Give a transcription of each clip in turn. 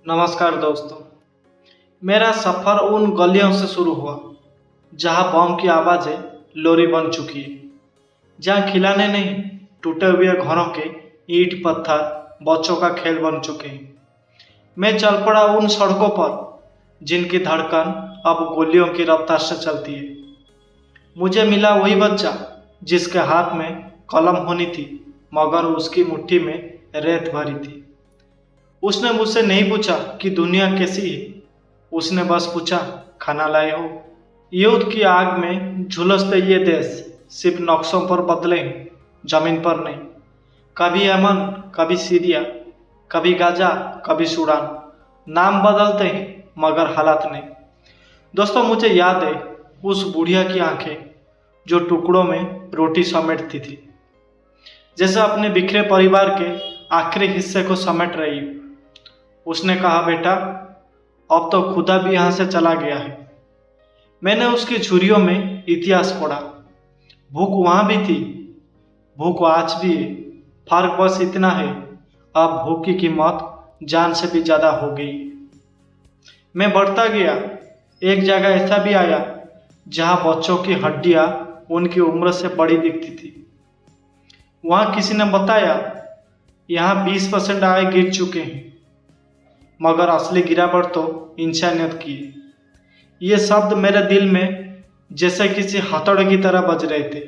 नमस्कार दोस्तों। मेरा सफ़र उन गलियों से शुरू हुआ जहां बम की आवाज़ें लोरी बन चुकी है, जहां खिलौने नहीं टूटे हुए घरों के ईंट पत्थर बच्चों का खेल बन चुके हैं। मैं चल पड़ा उन सड़कों पर जिनकी धड़कन अब गोलियों की रफ्तार से चलती है। मुझे मिला वही बच्चा जिसके हाथ में कलम होनी थी, मगर उसकी मुट्ठी में रेत भरी थी। उसने मुझसे नहीं पूछा कि दुनिया कैसी है, उसने बस पूछा खाना लाए हो। युद्ध की आग में झुलसते ये देश सिर्फ नक्शों पर बदले हैं, जमीन पर नहीं। कभी यमन, कभी सीरिया, कभी गाजा, कभी सूडान। नाम बदलते हैं मगर हालात नहीं। दोस्तों, मुझे याद है उस बुढ़िया की आंखें जो टुकड़ों में रोटी समेटती थी, जैसे अपने बिखरे परिवार के आखिरी हिस्से को समेट रही हो। उसने कहा, बेटा अब तो खुदा भी यहां से चला गया है। मैंने उसकी छुरियों में इतिहास पढ़ा। भूख वहां भी थी, भूख आज भी है। फर्क बस इतना है, अब भूख की कीमत जान से भी ज्यादा हो गई। मैं बढ़ता गया। एक जगह ऐसा भी आया जहां बच्चों की हड्डियां उनकी उम्र से बड़ी दिखती थी। वहां किसी ने बताया यहाँ 20% आय गिर चुके हैं, मगर असली गिरावट तो इंसानियत की है। ये शब्द मेरे दिल में जैसे किसी हथौड़े की तरह बज रहे थे।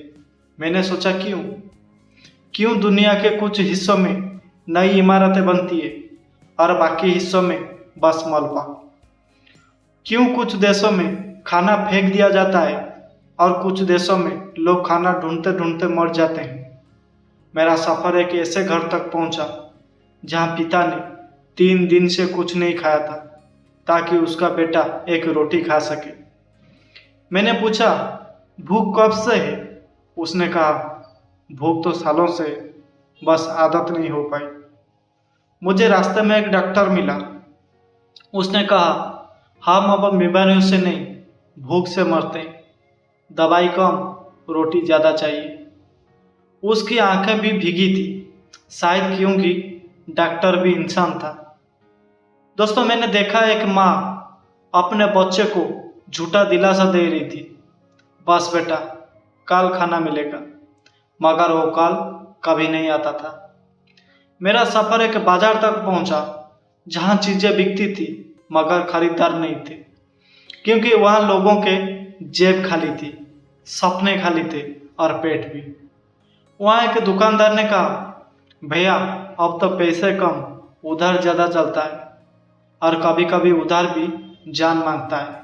मैंने सोचा, क्यों क्यों दुनिया के कुछ हिस्सों में नई इमारतें बनती है और बाकी हिस्सों में बस मलबा। क्यों कुछ देशों में खाना फेंक दिया जाता है और कुछ देशों में लोग खाना ढूंढते ढूंढते मर जाते हैं। मेरा सफर एक ऐसे घर तक पहुंचा जहां पिता ने 3 दिन से कुछ नहीं खाया था ताकि उसका बेटा एक रोटी खा सके। मैंने पूछा, भूख कब से है? उसने कहा, भूख तो सालों से, बस आदत नहीं हो पाई। मुझे रास्ते में एक डॉक्टर मिला। उसने कहा, हम अब बीमारियों से नहीं, भूख से मरते हैं। दवाई कम, रोटी ज़्यादा चाहिए। उसकी आंखें भी भीगी थी, शायद क्योंकि डॉक्टर भी इंसान था। दोस्तों, मैंने देखा एक माँ अपने बच्चे को झूठा दिलासा दे रही थी, बस बेटा कल खाना मिलेगा, मगर वो कल कभी नहीं आता था। मेरा सफर एक बाजार तक पहुंचा जहां चीजें बिकती थी मगर खरीदार नहीं थे, क्योंकि वहां लोगों के जेब खाली थी, सपने खाली थे और पेट भी। वहां एक दुकानदार ने कहा, भैया अब तो पैसे कम, उधार ज्यादा चलता है और कभी कभी उधार भी जान मांगता है।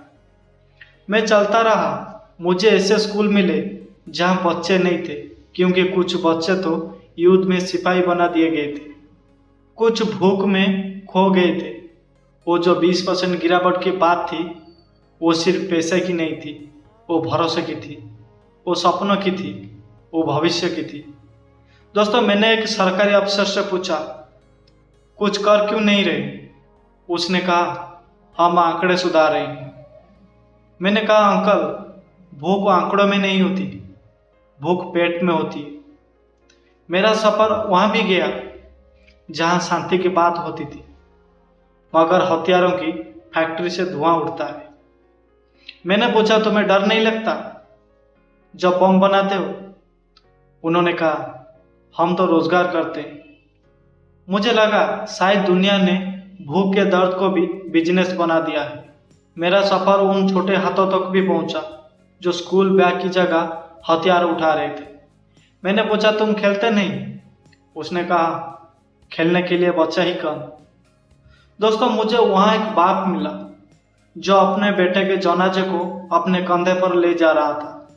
मैं चलता रहा। मुझे ऐसे स्कूल मिले जहां बच्चे नहीं थे, क्योंकि कुछ बच्चे तो युद्ध में सिपाही बना दिए गए थे, कुछ भूख में खो गए थे। वो जो 20% गिरावट की बात थी, वो सिर्फ पैसे की नहीं थी, वो भरोसे की थी, वो सपनों की थी, वो भविष्य की थी। दोस्तों, मैंने एक सरकारी अफसर से पूछा, कुछ कर क्यों नहीं रहे? उसने कहा, हम आंकड़े सुधार रहे हैं। मैंने कहा, अंकल भूख आंकड़ों में नहीं होती, भूख पेट में होती है। मेरा सफर वहां भी गया जहां शांति की बात होती थी, मगर हथियारों की फैक्ट्री से धुआं उठता है। मैंने पूछा, तुम्हें डर नहीं लगता जब बम बनाते हो? उन्होंने कहा, हम तो रोजगार करते हैं। मुझे लगा शायद दुनिया ने भूख के दर्द को भी बिजनेस बना दिया है। मेरा सफर उन छोटे हाथों तक भी पहुंचा जो स्कूल बैग की जगह हथियार उठा रहे थे। मैंने पूछा, तुम खेलते नहीं? उसने कहा, खेलने के लिए बच्चा ही कम। दोस्तों, मुझे वहां एक बाप मिला जो अपने बेटे के जनाजे को अपने कंधे पर ले जा रहा था।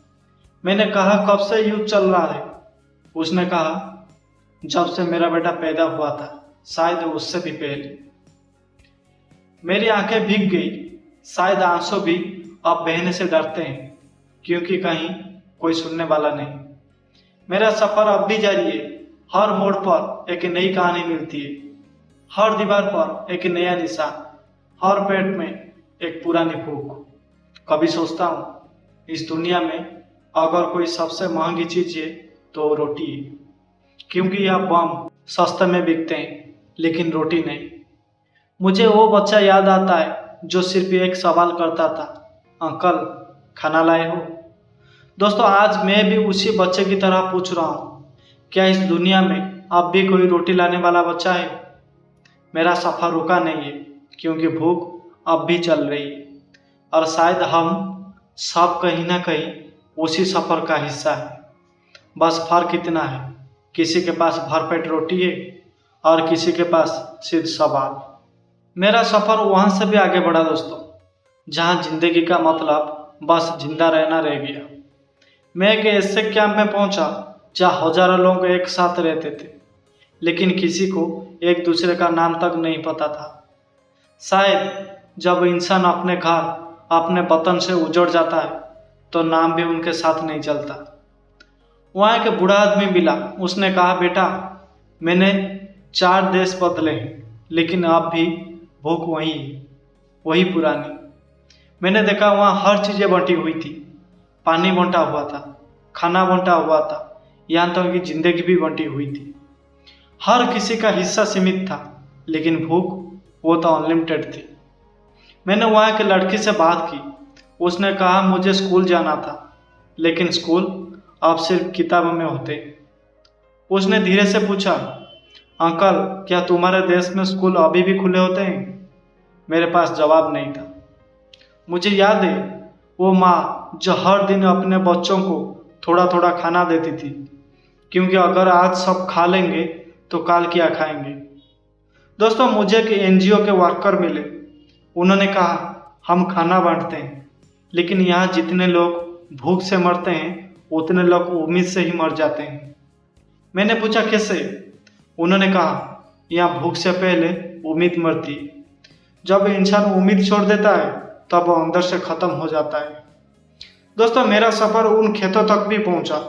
मैंने कहा, कब से युद्ध चल रहा है? उसने कहा, जब से मेरा बेटा पैदा हुआ था, शायद उससे भी पहले। मेरी आंखें भीग गई। शायद आंसू भी अब बहने से डरते हैं, क्योंकि कहीं कोई सुनने वाला नहीं। मेरा सफर अब भी जारी है। हर मोड़ पर एक नई कहानी मिलती है, हर दीवार पर एक नया निशान, हर पेट में एक पुरानी भूख। कभी सोचता हूँ, इस दुनिया में अगर कोई सबसे महंगी चीज है तो रोटी है, क्योंकि यह बम सस्ते में बिकते हैं लेकिन रोटी नहीं। मुझे वो बच्चा याद आता है जो सिर्फ एक सवाल करता था, अंकल खाना लाए हो? दोस्तों, आज मैं भी उसी बच्चे की तरह पूछ रहा हूँ, क्या इस दुनिया में अब भी कोई रोटी लाने वाला बच्चा है? मेरा सफ़र रुका नहीं है, क्योंकि भूख अब भी चल रही है, और शायद हम सब कहीं ना कहीं उसी सफ़र का हिस्सा है। बस फर्क इतना है, किसी के पास भरपेट रोटी है और किसी के पास सिर्फ सवाल। मेरा सफ़र वहाँ से भी आगे बढ़ा दोस्तों, जहाँ जिंदगी का मतलब बस जिंदा रहना रह गया। मैं एक ऐसे कैंप में पहुँचा जहाँ हजारों लोग एक साथ रहते थे, लेकिन किसी को एक दूसरे का नाम तक नहीं पता था। शायद जब इंसान अपने घर, अपने वतन से उजड़ जाता है तो नाम भी उनके साथ नहीं चलता। वहाँ एक बूढ़ा आदमी मिला। उसने कहा, बेटा, मैंने 4 देश बदले हैं, लेकिन अब भी भूख वही है, वही पुरानी। मैंने देखा वहाँ हर चीज़ें बंटी हुई थी, पानी बंटा हुआ था, खाना बंटा हुआ था, यहाँ तक कि जिंदगी भी बंटी हुई थी। हर किसी का हिस्सा सीमित था, लेकिन भूख वो तो अनलिमिटेड थी। मैंने वहाँ के लड़की से बात की। उसने कहा, मुझे स्कूल जाना था, लेकिन स्कूल अब सिर्फ किताब में होते। उसने धीरे से पूछा, अंकल क्या तुम्हारे देश में स्कूल अभी भी खुले होते हैं? मेरे पास जवाब नहीं था। मुझे याद है वो माँ जो हर दिन अपने बच्चों को थोड़ा थोड़ा खाना देती थी, क्योंकि अगर आज सब खा लेंगे तो कल क्या खाएंगे। दोस्तों, मुझे एक एनजीओ के वर्कर मिले। उन्होंने कहा, हम खाना बांटते हैं, लेकिन यहाँ जितने लोग भूख से मरते हैं उतने लोग उम्मीद से ही मर जाते हैं। मैंने पूछा, कैसे? उन्होंने कहा, यहाँ भूख से पहले उम्मीद मरती है। जब इंसान उम्मीद छोड़ देता है तब वो अंदर से खत्म हो जाता है। दोस्तों, मेरा सफ़र उन खेतों तक भी पहुंचा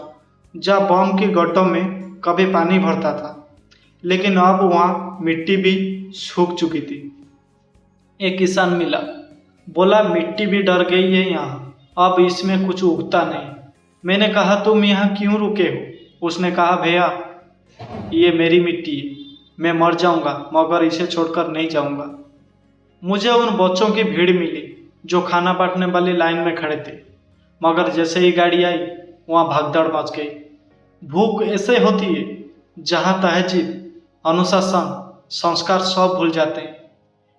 जहाँ बम की गड्ढों में कभी पानी भरता था, लेकिन अब वहाँ मिट्टी भी सूख चुकी थी। एक किसान मिला, बोला, मिट्टी भी डर गई है यहाँ, अब इसमें कुछ उगता नहीं। मैंने कहा, तुम यहाँ क्यों रुके हो? उसने कहा, भैया, ये मेरी मिट्टी है, मैं मर जाऊंगा मगर इसे छोड़कर नहीं जाऊंगा। मुझे उन बच्चों की भीड़ मिली जो खाना बांटने वाली लाइन में खड़े थे, मगर जैसे ही गाड़ी आई वहाँ भगदड़ मच गई। भूख ऐसे होती है जहाँ तहजीब, अनुशासन, संस्कार सब भूल जाते हैं।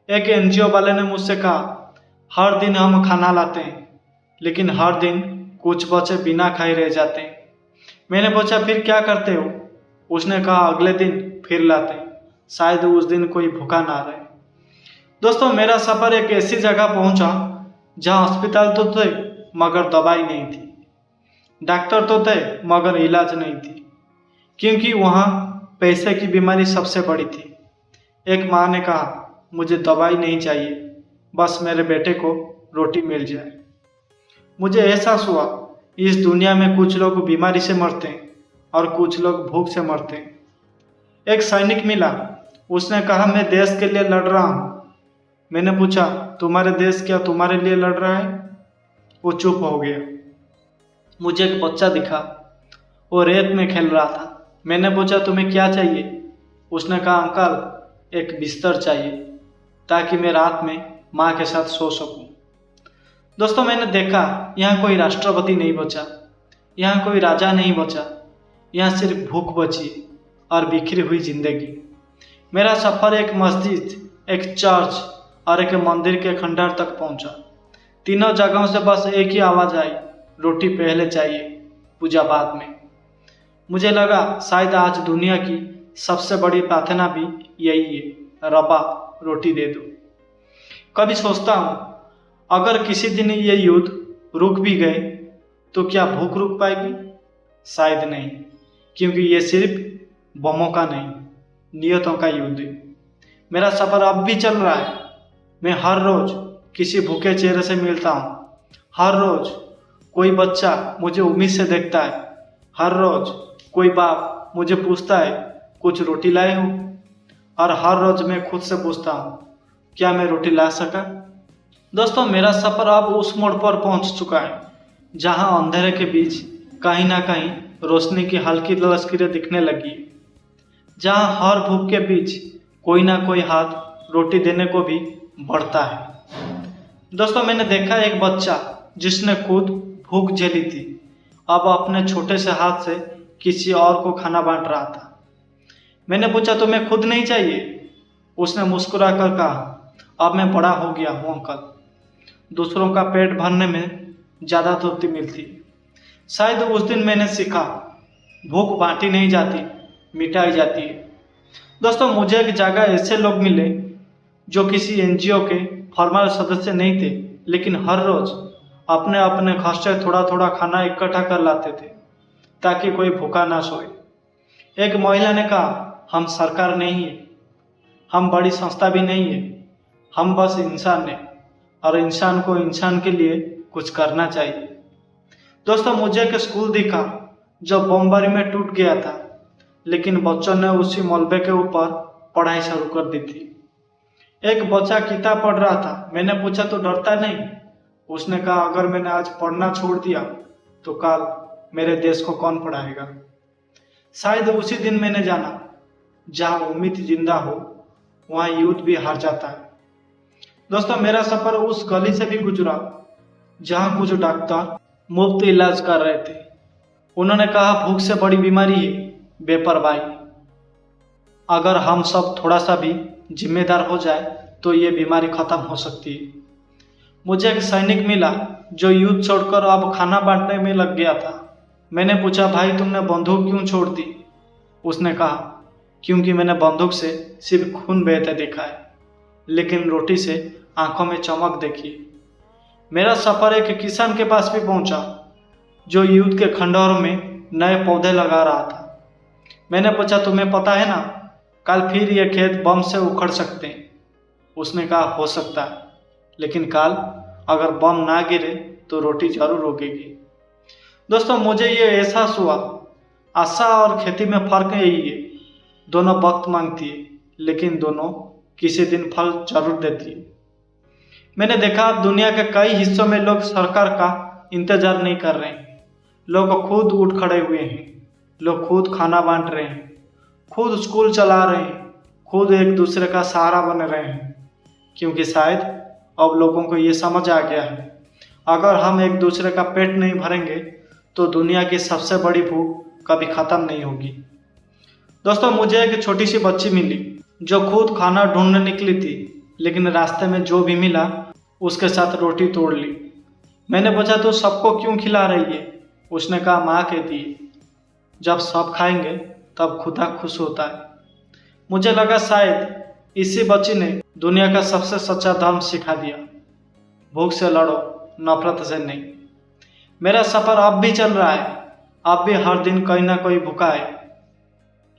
एक एनजीओ वाले ने मुझसे कहा, हर दिन हम खाना लाते हैं, लेकिन हर दिन कुछ बच्चे बिना खाए रह जाते हैं। मैंने पूछा, फिर क्या करते हो? उसने कहा, अगले दिन फिर लाते हैं, शायद उस दिन कोई भूखा ना रहे। दोस्तों, मेरा सफ़र एक ऐसी जगह पहुंचा जहां अस्पताल तो थे मगर दवाई नहीं थी, डॉक्टर तो थे मगर इलाज नहीं थी, क्योंकि वहां पैसे की बीमारी सबसे बड़ी थी। एक माँ ने कहा, मुझे दवाई नहीं चाहिए, बस मेरे बेटे को रोटी मिल जाए। मुझे एहसास हुआ, इस दुनिया में कुछ लोग बीमारी से मरते हैं और कुछ लोग भूख से मरते हैं। एक सैनिक मिला। उसने कहा, मैं देश के लिए लड़ रहा हूँ। मैंने पूछा, तुम्हारे देश क्या तुम्हारे लिए लड़ रहा है? वो चुप हो गया। मुझे एक बच्चा दिखा, वो रेत में खेल रहा था। मैंने पूछा, तुम्हें क्या चाहिए? उसने कहा, अंकल, एक बिस्तर चाहिए ताकि मैं रात में माँ के साथ सो सकूं। दोस्तों, मैंने देखा यहाँ कोई राष्ट्रपति नहीं बचा, यहाँ कोई राजा नहीं बचा, यहाँ सिर्फ भूख बची और बिखरी हुई जिंदगी। मेरा सफ़र एक मस्जिद, एक चर्च और एक मंदिर के खंडहर तक पहुंचा। तीनों जगहों से बस एक ही आवाज़ आई, रोटी पहले चाहिए, पूजा बाद में। मुझे लगा शायद आज दुनिया की सबसे बड़ी प्रार्थना भी यही है, रब्बा रोटी दे दो। कभी सोचता हूँ, अगर किसी दिन ये युद्ध रुक भी गए तो क्या भूख रुक पाएगी? शायद नहीं, क्योंकि ये सिर्फ बमों का नहीं, नियतों का युद्ध है। मेरा सफ़र अब भी चल रहा है। मैं हर रोज़ किसी भूखे चेहरे से मिलता हूँ। हर रोज़ कोई बच्चा मुझे उम्मीद से देखता है। हर रोज़ कोई बाप मुझे पूछता है, कुछ रोटी लाए हो? और हर रोज़ मैं खुद से पूछता हूँ, क्या मैं रोटी ला सका? दोस्तों, मेरा सफ़र अब उस मोड़ पर पहुँच चुका है जहाँ अंधेरे के बीच कहीं ना कहीं रोशनी की हल्की लकीरें दिखने लगी, जहाँ हर भूख के बीच कोई ना कोई हाथ रोटी देने को भी बढ़ता है। दोस्तों, मैंने देखा एक बच्चा जिसने खुद भूख झेली थी, अब अपने छोटे से हाथ से किसी और को खाना बांट रहा था। मैंने पूछा, तुम्हें खुद नहीं चाहिए? उसने मुस्कुरा कर कहा, अब मैं बड़ा हो गया हूँ अंकल, दूसरों का पेट भरने में ज़्यादा तृप्ति मिलती। शायद उस दिन मैंने सीखा, भूख बांटी नहीं जाती, मिटाई जाती है। दोस्तों, मुझे एक जगह ऐसे लोग मिले जो किसी एनजीओ के फॉर्मल सदस्य नहीं थे, लेकिन हर रोज अपने अपने खर्च से थोड़ा थोड़ा खाना इकट्ठा कर लाते थे ताकि कोई भूखा ना सोए। एक महिला ने कहा, हम सरकार नहीं है, हम बड़ी संस्था भी नहीं है, हम बस इंसान हैं और इंसान को इंसान के लिए कुछ करना चाहिए। दोस्तों, मुझे एक स्कूल दिखा जो बमबारी में टूट गया था, लेकिन बच्चों ने उसी मलबे के ऊपर पढ़ाई शुरू कर दी थी। एक बच्चा किताब पढ़ रहा था। मैंने पूछा, तो डरता नहीं? उसने कहा, अगर मैंने आज पढ़ना छोड़ दिया तो कल मेरे देश को कौन पढ़ाएगा? शायद उसी दिन मैंने जाना, जहाँ उम्मीद जिंदा हो वहाँ युद्ध भी हार जाता है। दोस्तों, मेरा सफर उस गली से भी गुजरा जहाँ कुछ डॉक्टर मुफ्त इलाज कर रहे थे। उन्होंने कहा, भूख से बड़ी बीमारी है बेपरवाही। अगर हम सब थोड़ा सा भी जिम्मेदार हो जाए तो ये बीमारी खत्म हो सकती है। मुझे एक सैनिक मिला जो युद्ध छोड़कर अब खाना बांटने में लग गया था। मैंने पूछा, भाई तुमने बंदूक क्यों छोड़ दी? उसने कहा, क्योंकि मैंने बंदूक से सिर्फ खून बहते देखा है, लेकिन रोटी से आंखों में चमक देखी। मेरा सफर एक किसान के पास भी पहुंचा जो युद्ध के खंडहरों में नए पौधे लगा रहा था। मैंने पूछा, तुम्हें पता है ना, कल फिर ये खेत बम से उखड़ सकते हैं। उसने कहा, हो सकता है, लेकिन कल अगर बम ना गिरे तो रोटी जरूर उगेगी। दोस्तों, मुझे ये एहसास हुआ, आशा और खेती में फर्क यही है, दोनों वक्त मांगती है, लेकिन दोनों किसी दिन फल जरूर देती है। मैंने देखा, अब दुनिया के कई हिस्सों में लोग सरकार का इंतजार नहीं कर रहे हैं। लोग खुद उठ खड़े हुए हैं, लोग खुद खाना बांट रहे हैं, खुद स्कूल चला रहे हैं, खुद एक दूसरे का सहारा बन रहे हैं, क्योंकि शायद अब लोगों को ये समझ आ गया है, अगर हम एक दूसरे का पेट नहीं भरेंगे तो दुनिया की सबसे बड़ी भूख कभी ख़त्म नहीं होगी। दोस्तों, मुझे एक छोटी सी बच्ची मिली जो खुद खाना ढूंढने निकली थी, लेकिन रास्ते में जो भी मिला उसके साथ रोटी तोड़ ली। मैंने पूछा, तो सबको क्यों खिला रही है? उसने कहा, माँ कहती है, जब सब खाएंगे तब खुदा खुश होता है। मुझे लगा शायद इसी बच्ची ने दुनिया का सबसे सच्चा धर्म सिखा दिया, भूख से लड़ो, नफरत से नहीं। मेरा सफर अब भी चल रहा है, अब भी हर दिन कोई ना कोई भूखा है,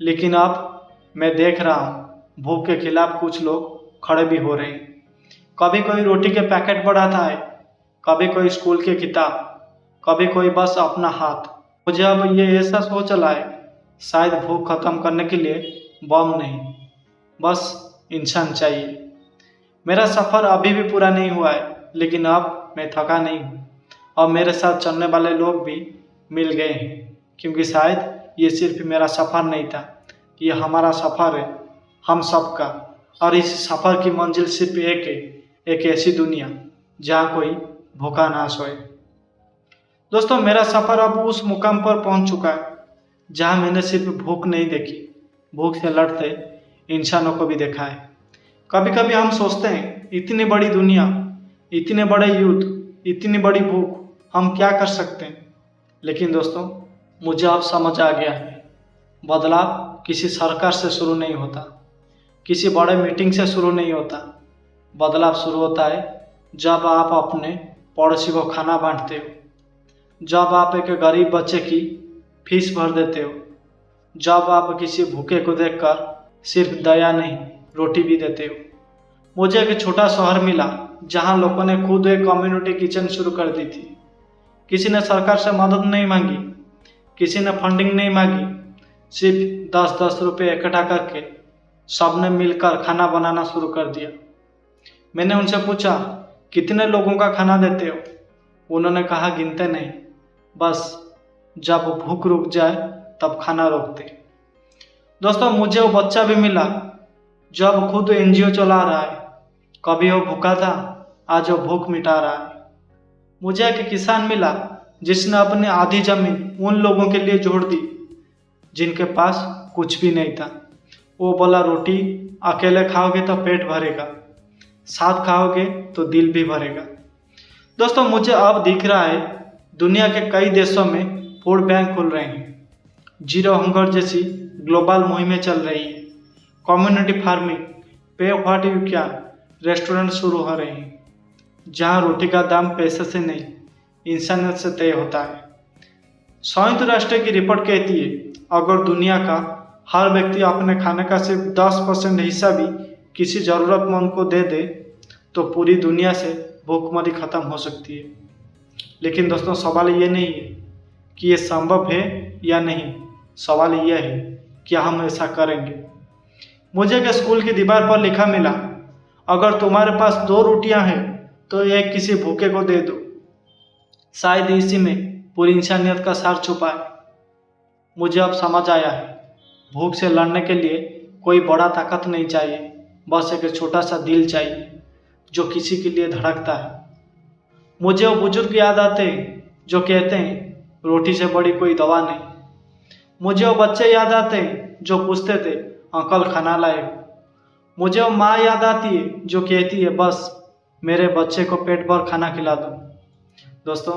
लेकिन अब मैं देख रहा हूँ भूख के खिलाफ कुछ लोग खड़े भी हो रहे हैं। कभी कोई रोटी के पैकेट बढ़ाता है, कभी कोई स्कूल की किताब, कभी कोई बस अपना हाथ। मुझे अब ये एहसास हो चला है, शायद भूख खत्म करने के लिए बम नहीं, बस इंसान चाहिए। मेरा सफ़र अभी भी पूरा नहीं हुआ है, लेकिन अब मैं थका नहीं हूँ और मेरे साथ चलने वाले लोग भी मिल गए हैं, क्योंकि शायद ये सिर्फ मेरा सफ़र नहीं था, ये हमारा सफ़र है, हम सबका। और इस सफ़र की मंजिल सिर्फ एक है, एक ऐसी दुनिया जहाँ कोई भूखा ना सोए। दोस्तों, मेरा सफ़र अब उस मुकाम पर पहुँच चुका है जहाँ मैंने सिर्फ भूख नहीं देखी, भूख से लड़ते इंसानों को भी देखा है। कभी कभी हम सोचते हैं, इतनी बड़ी दुनिया, इतने बड़े युद्ध, इतनी बड़ी भूख, हम क्या कर सकते हैं? लेकिन दोस्तों, मुझे अब समझ आ गया है, बदलाव किसी सरकार से शुरू नहीं होता, किसी बड़े मीटिंग से शुरू नहीं होता। बदलाव शुरू होता है जब आप अपने पड़ोसी को खाना बांटते हो, जब आप एक गरीब बच्चे की फीस भर देते हो, जब आप किसी भूखे को देखकर सिर्फ दया नहीं, रोटी भी देते हो। मुझे एक छोटा शहर मिला जहां लोगों ने खुद एक कम्युनिटी किचन शुरू कर दी थी। किसी ने सरकार से मदद नहीं मांगी, किसी ने फंडिंग नहीं मांगी, सिर्फ 10-10 रुपये इकट्ठा करके सबने मिलकर खाना बनाना शुरू कर दिया। मैंने उनसे पूछा, कितने लोगों का खाना देते हो? उन्होंने कहा, गिनते नहीं, बस जब भूख रुक जाए तब खाना रोकते। दोस्तों, मुझे वो बच्चा भी मिला जो अब खुद एनजीओ चला रहा है। कभी वो भूखा था, आज वो भूख मिटा रहा है। मुझे एक किसान मिला जिसने अपनी आधी जमीन उन लोगों के लिए जोड़ दी जिनके पास कुछ भी नहीं था। वो बोला, रोटी अकेले खाओगे तो पेट भरेगा, साथ खाओगे तो दिल भी भरेगा। दोस्तों, मुझे अब दिख रहा है दुनिया के कई देशों में फूड बैंक खुल रहे हैं, जीरो हंगर जैसी ग्लोबल मुहिमें चल रही है, कम्युनिटी फार्मिंग, पे व्हाट यू कैन रेस्टोरेंट शुरू हो रहे हैं, जहां रोटी का दाम पैसे से नहीं इंसानियत से तय होता है। संयुक्त राष्ट्र की रिपोर्ट कहती है अगर दुनिया का हर व्यक्ति अपने खाने का सिर्फ 10% हिस्सा भी किसी ज़रूरतमंद को दे दे तो पूरी दुनिया से भूखमरी खत्म हो सकती है। लेकिन दोस्तों, सवाल ये नहीं है कि ये संभव है या नहीं, सवाल यह है कि हम ऐसा करेंगे। मुझे एक स्कूल की दीवार पर लिखा मिला, अगर तुम्हारे पास 2 रोटियां हैं तो एक किसी भूखे को दे दो। शायद इसी में पूरी इंसानियत का सार छुपा है। मुझे अब समझ आया है, भूख से लड़ने के लिए कोई बड़ा ताकत नहीं चाहिए, बस एक छोटा सा दिल चाहिए जो किसी के लिए धड़कता है। मुझे वो बुजुर्ग याद आते हैं जो कहते हैं रोटी से बड़ी कोई दवा नहीं। मुझे वो बच्चे याद आते हैं जो पूछते थे अंकल खाना लाए हो। मुझे वो माँ याद आती है जो कहती है बस मेरे बच्चे को पेट भर खाना खिला दो। दोस्तों,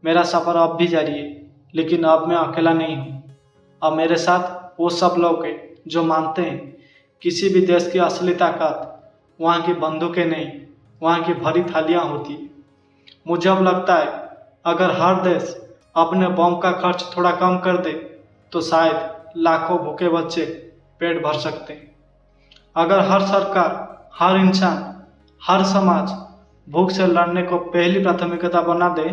मेरा सफ़र अब भी जारी है, लेकिन अब मैं अकेला नहीं हूँ। अब मेरे साथ वो सब लोग हैं जो मानते हैं किसी भी देश की असली ताकत वहाँ की बंदूकें नहीं, वहाँ की भरी थालियाँ होती है। मुझे अब लगता है अगर हर देश अपने बम का खर्च थोड़ा कम कर दे तो शायद लाखों भूखे बच्चे पेट भर सकते हैं। अगर हर सरकार, हर इंसान, हर समाज भूख से लड़ने को पहली प्राथमिकता बना दे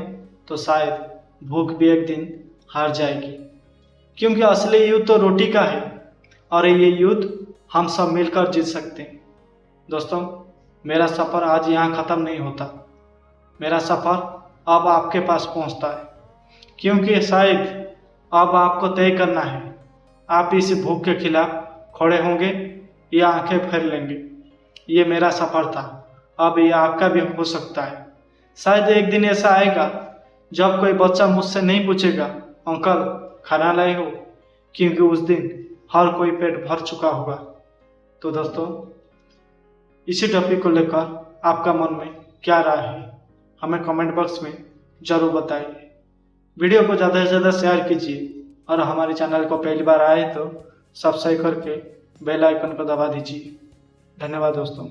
तो शायद भूख भी एक दिन हार जाएगी। क्योंकि असली युद्ध तो रोटी का है और ये युद्ध हम सब मिलकर जीत सकते हैं। दोस्तों, मेरा सफ़र आज यहाँ ख़त्म नहीं होता। मेरा सफ़र अब आपके पास पहुँचता है, क्योंकि शायद अब आपको तय करना है आप इस भूख के खिलाफ खड़े होंगे या आंखें फेर लेंगे। ये मेरा सफ़र था, अब ये आपका भी हो सकता है। शायद एक दिन ऐसा आएगा जब कोई बच्चा मुझसे नहीं पूछेगा अंकल खाना लाए हो, क्योंकि उस दिन हर कोई पेट भर चुका होगा। तो दोस्तों, इसी टॉपिक को लेकर आपका मन में क्या राय है हमें कमेंट बॉक्स में ज़रूर बताइए। वीडियो को ज़्यादा से ज़्यादा शेयर कीजिए और हमारे चैनल को पहली बार आए तो सब्सक्राइब करके बेल आइकन को दबा दीजिए। धन्यवाद दोस्तों।